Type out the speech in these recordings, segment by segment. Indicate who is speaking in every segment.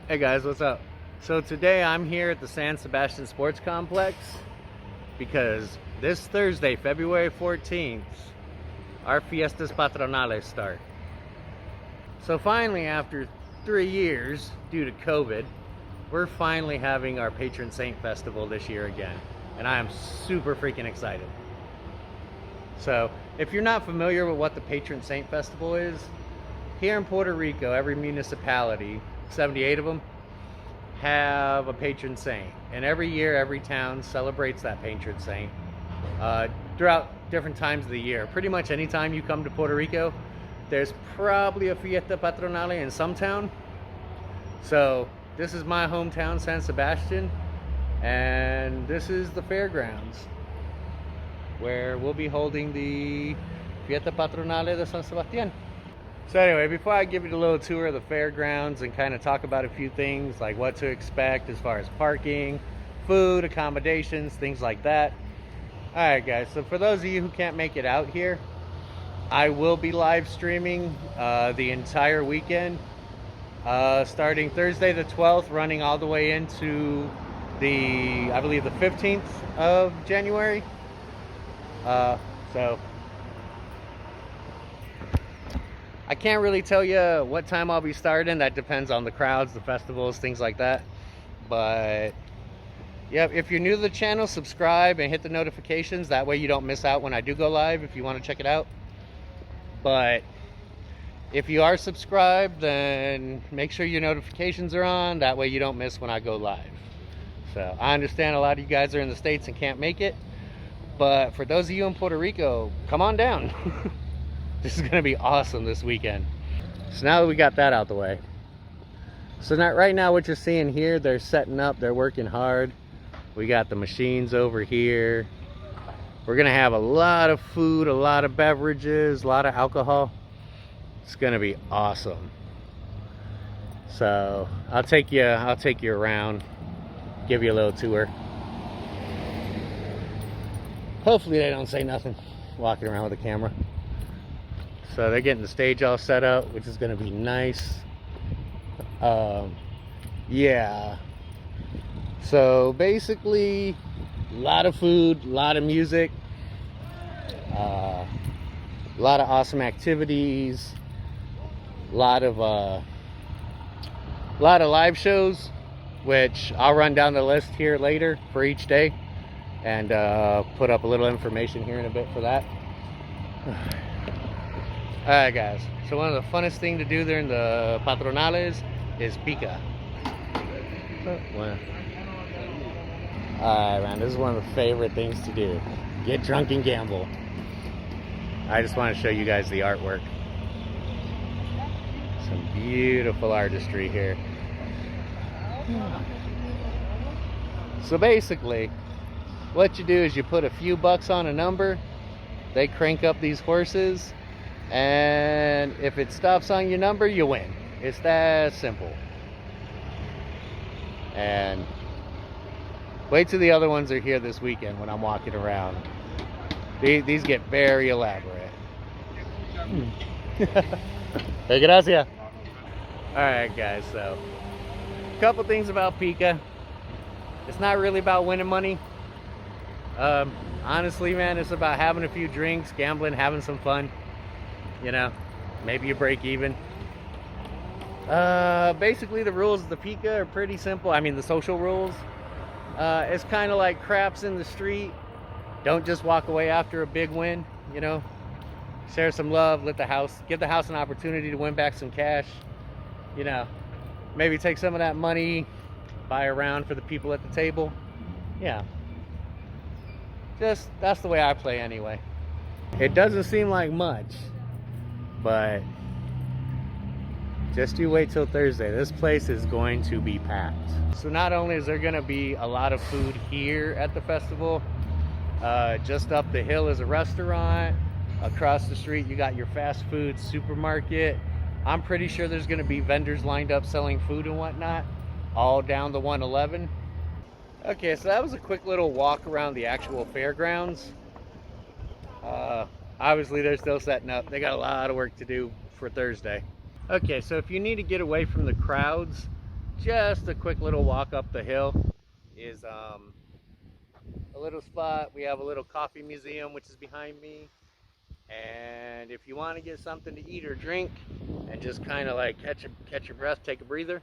Speaker 1: Hey guys, what's up? So today I'm here at the San Sebastián Sports Complex because this Thursday, February 14th, our Fiestas Patronales start. So finally, after 3 years due to COVID, we're finally having our Patron Saint Festival this year again. And I am super freaking excited. So if you're not familiar with what the Patron Saint Festival is, here in Puerto Rico, every municipality, 78 of them, have a patron saint, and every year every town celebrates that patron saint throughout different times of the year. Pretty much anytime you come to Puerto Rico, there's probably a Fiesta Patronale in some town. So this is my hometown, San Sebastián, and this is the Fairgrounds where we'll be holding the Fiesta Patronale de San Sebastián. So anyway, before I give you a little tour of the fairgrounds and kind of talk about a few things like what to expect as far as parking, food, accommodations, things like that. Alright guys, so for those of you who can't make it out here, I will be live streaming the entire weekend, starting Thursday the 12th, running all the way into I believe the 15th of January. So I can't really tell you what time I'll be starting. That depends on the crowds, the festivals, things like that. But yeah, if you're new to the channel, subscribe and hit the notifications. That way you don't miss out when I do go live if you want to check it out. But if you are subscribed, then make sure your notifications are on. That way you don't miss when I go live. So I understand a lot of you guys are in the States and can't make it. But for those of you in Puerto Rico, come on down. This is going to be awesome this weekend. So now that we got that out the way. So right now what you're seeing here, they're setting up, they're working hard. We got the machines over here. We're going to have a lot of food, a lot of beverages, a lot of alcohol. It's going to be awesome. So I'll take you around, give you a little tour. Hopefully they don't say nothing walking around with a camera. So they're getting the stage all set up, which is going to be nice. Yeah. So basically, a lot of food, a lot of music, a lot of awesome activities, a lot of live shows, which I'll run down the list here later for each day, and put up a little information here in a bit for that. Alright guys, so one of the funnest things to do during the Patronales is pika. Alright man, this is one of the favorite things to do. Get drunk and gamble. I just want to show you guys the artwork. Some beautiful artistry here. So basically, what you do is you put a few bucks on a number, they crank up these horses, and if it stops on your number, you win. It's that simple. And wait till the other ones are here this weekend when I'm walking around. These get very elaborate. Hey, gracias. Alright guys, so a couple things about pika. It's not really about winning money. Honestly man, it's about having a few drinks, gambling, having some fun. You know, maybe you break even. Basically the rules of the pika are pretty simple. I mean the social rules. It's kind of like craps in the street. Don't just walk away after a big win, you know. Share some love, give the house an opportunity to win back some cash. You know, maybe take some of that money, buy a round for the people at the table. Yeah. That's the way I play anyway. It doesn't seem like much, but just you wait till Thursday. This place is going to be packed. So not only is there going to be a lot of food here at the festival, just up the hill is a restaurant. Across the street you got your fast food supermarket. I'm pretty sure there's going to be vendors lined up selling food and whatnot all down the 111. Okay, so that was a quick little walk around the actual fairgrounds. Obviously they're still setting up. They got a lot of work to do for Thursday. Okay, so if you need to get away from the crowds, just a quick little walk up the hill is a little spot. We have a little coffee museum, which is behind me. And if you want to get something to eat or drink and just kind of like catch your breath, take a breather,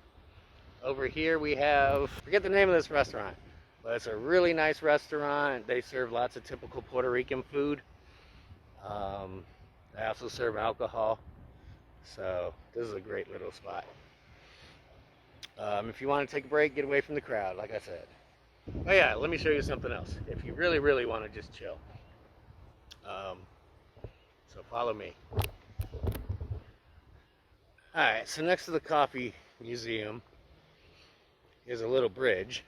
Speaker 1: over here we have, forget the name of this restaurant, but it's a really nice restaurant. They serve lots of typical Puerto Rican food. They also serve alcohol. So this is a great little spot. If you want to take a break, get away from the crowd, like I said. Oh yeah, let me show you something else. If you really, really want to just chill. So follow me. Alright, so next to the coffee museum is a little bridge.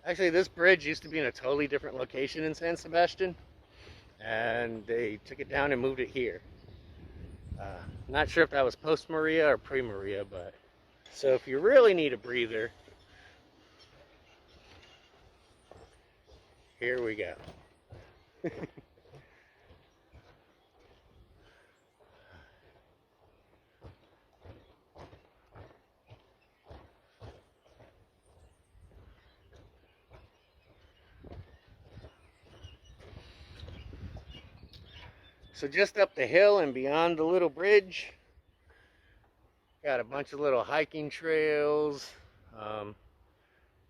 Speaker 1: Actually, this bridge used to be in a totally different location in San Sebastian, and they took it down and moved it here. Not sure if that was post-Maria or pre-Maria, but... So if you really need a breather, here we go. So just up the hill and beyond the little bridge, got a bunch of little hiking trails,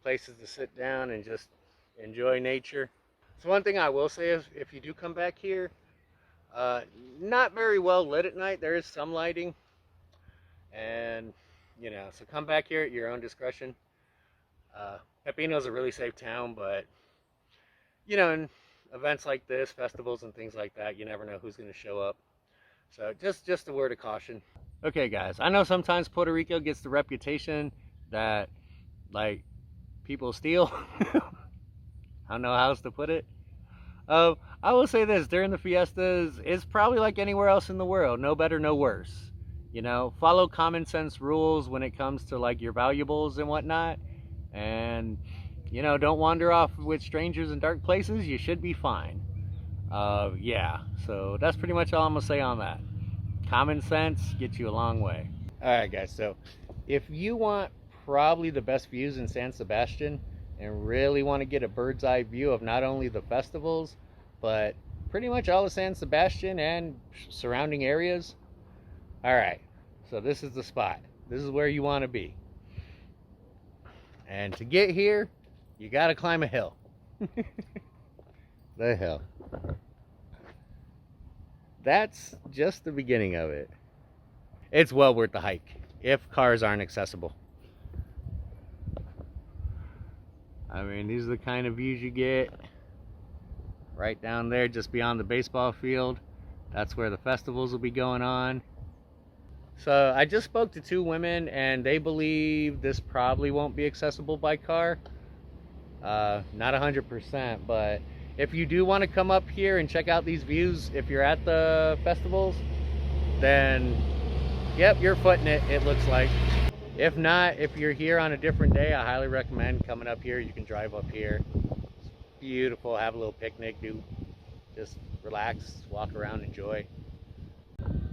Speaker 1: places to sit down and just enjoy nature. So one thing I will say is if you do come back here, not very well lit at night. There is some lighting, and so come back here at your own discretion. Pepino's a really safe town, but in events like this, festivals and things like that, you never know who's going to show up. So just a word of caution. Okay guys, I know sometimes Puerto Rico gets the reputation that like people steal. I don't know how else to put it. I will say this, during the fiestas, it's probably like anywhere else in the world, no better, no worse. Follow common sense rules when it comes to like your valuables and whatnot. And don't wander off with strangers in dark places. You should be fine. Yeah, so that's pretty much all I'm gonna say on that. Common sense gets you a long way. All right, guys, so if you want probably the best views in San Sebastian and really want to get a bird's eye view of not only the festivals, but pretty much all of San Sebastian and surrounding areas, all right, so this is the spot. This is where you want to be. And to get here, you gotta climb a hill. The hill. That's just the beginning of it. It's well worth the hike if cars aren't accessible. I mean, these are the kind of views you get right down there just beyond the baseball field. That's where the festivals will be going on. So I just spoke to 2 women and they believe this probably won't be accessible by car. Not 100%, but if you do want to come up here and check out these views, if you're at the festivals, then yep, you're footing it, it looks like. If not, if you're here on a different day, I highly recommend coming up here. You can drive up here. It's beautiful, have a little picnic, just relax, walk around, enjoy.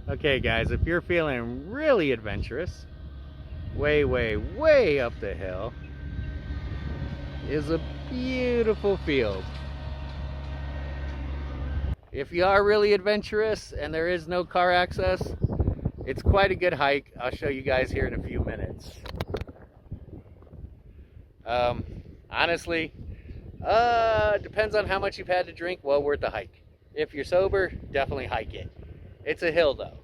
Speaker 1: Okay guys, if you're feeling really adventurous, way, way, way up the hill is a beautiful field. If you are really adventurous and there is no car access, it's quite a good hike. I'll show you guys here in a few minutes. Honestly, depends on how much you've had to drink, well worth the hike. If you're sober, definitely hike it. It's a hill though.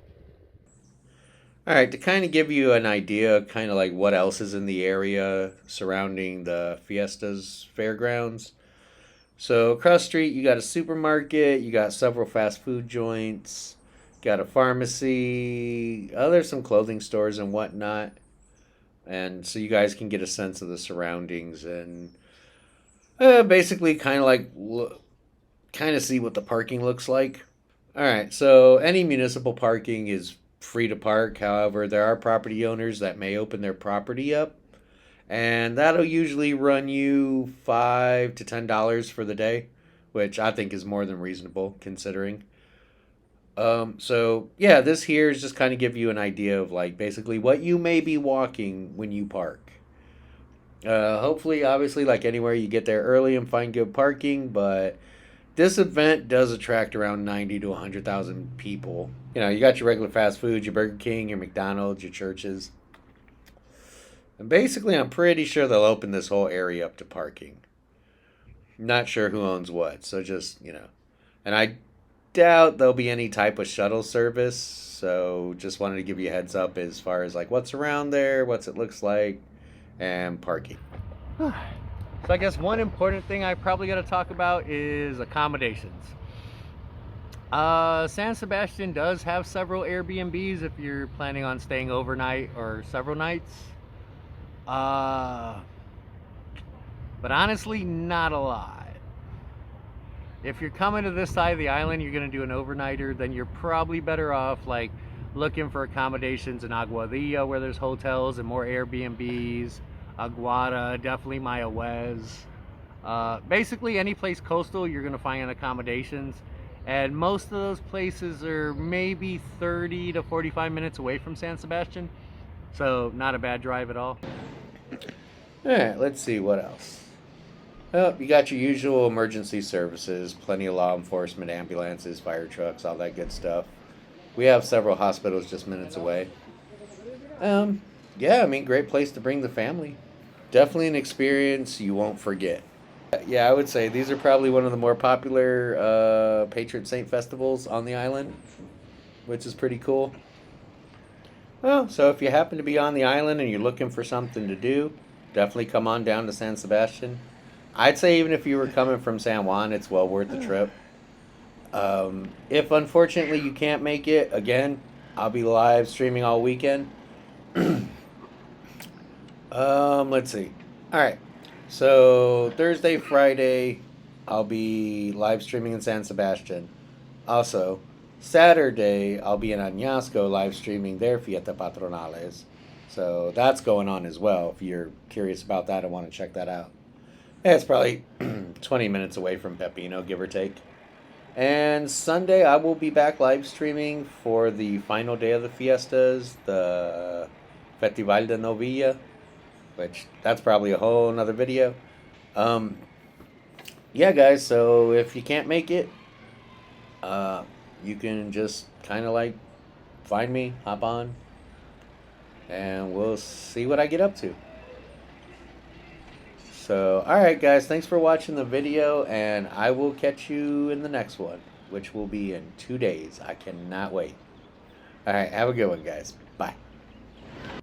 Speaker 1: Alright, to kind of give you an idea of kind of like what else is in the area surrounding the Fiestas Fairgrounds. So across the street you got a supermarket, you got several fast food joints, got a pharmacy, there's some clothing stores and whatnot. And so you guys can get a sense of the surroundings and basically kind of like kind of see what the parking looks like. Alright, so any municipal parking is free to park. However, there are property owners that may open their property up, and that'll usually run you $5 to $10 for the day, which I think is more than reasonable considering. So yeah, this here is just kind of give you an idea of like basically what you may be walking when you park. Hopefully, obviously, like anywhere, you get there early and find good parking, but this event does attract around 90 to 100,000 people. You know, you got your regular fast food, your Burger King, your McDonald's, your churches. And basically, I'm pretty sure they'll open this whole area up to parking. Not sure who owns what, so just, you know. And I doubt there'll be any type of shuttle service, so just wanted to give you a heads up as far as like what's around there, what's it looks like, and parking. So I guess one important thing I probably got to talk about is accommodations. San Sebastian does have several Airbnbs if you're planning on staying overnight or several nights. But honestly, not a lot. If you're coming to this side of the island, you're going to do an overnighter, then you're probably better off like looking for accommodations in Aguadilla where there's hotels and more Airbnbs. Aguada, definitely Mayahuez. Basically any place coastal you're going to find accommodations, and most of those places are maybe 30 to 45 minutes away from San Sebastian, so not a bad drive at all. Alright, let's see what else. Well, you got your usual emergency services, plenty of law enforcement, ambulances, fire trucks, all that good stuff. We have several hospitals just minutes away. Yeah, I mean, great place to bring the family. Definitely an experience you won't forget. Yeah, I would say these are probably one of the more popular patron saint festivals on the island, which is pretty cool. Well, so if you happen to be on the island and you're looking for something to do, definitely come on down to San Sebastian. I'd say even if you were coming from San Juan, it's well worth the trip. If unfortunately you can't make it, again, I'll be live streaming all weekend. Let's see. All right. So Thursday, Friday, I'll be live streaming in San Sebastian. Also, Saturday, I'll be in Añasco live streaming their Fiestas Patronales. So that's going on as well. If you're curious about that and want to check that out. Yeah, it's probably 20 minutes away from Pepino, give or take. And Sunday, I will be back live streaming for the final day of the Fiestas, the Festival de Novilla, which that's probably a whole nother video. Yeah, guys, so if you can't make it, you can just kind of like find me, hop on, and we'll see what I get up to. So, alright guys, thanks for watching the video, and I will catch you in the next one, which will be in 2 days. I cannot wait. Alright, have a good one, guys. Bye.